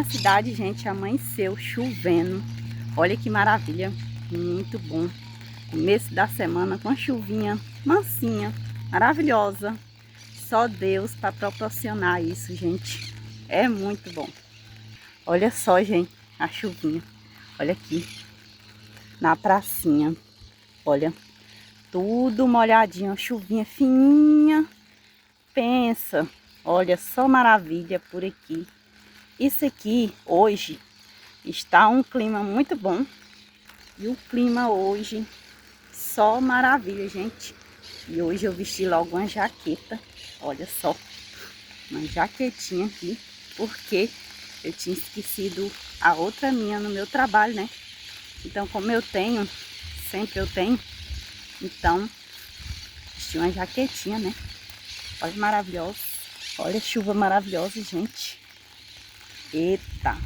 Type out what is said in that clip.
minha cidade, gente, amanheceu chovendo. Olha que maravilha, muito bom. Começo da semana com a chuvinha mansinha, maravilhosa. Só Deus para proporcionar isso, gente. É muito bom. Olha só, gente, a chuvinha. Olha aqui, na pracinha. Olha, tudo molhadinho, a chuvinha fininha. Pensa, olha só maravilha por aqui. Isso aqui, hoje, está um clima muito bom. E o clima hoje, só maravilha, gente. E hoje eu vesti logo uma jaqueta. Olha só, uma jaquetinha aqui. Porque eu tinha esquecido a outra minha no meu trabalho, né? Então, como eu tenho, sempre eu tenho. Então, vesti uma jaquetinha, né? Olha maravilhosa. Olha a chuva maravilhosa, gente. Eita!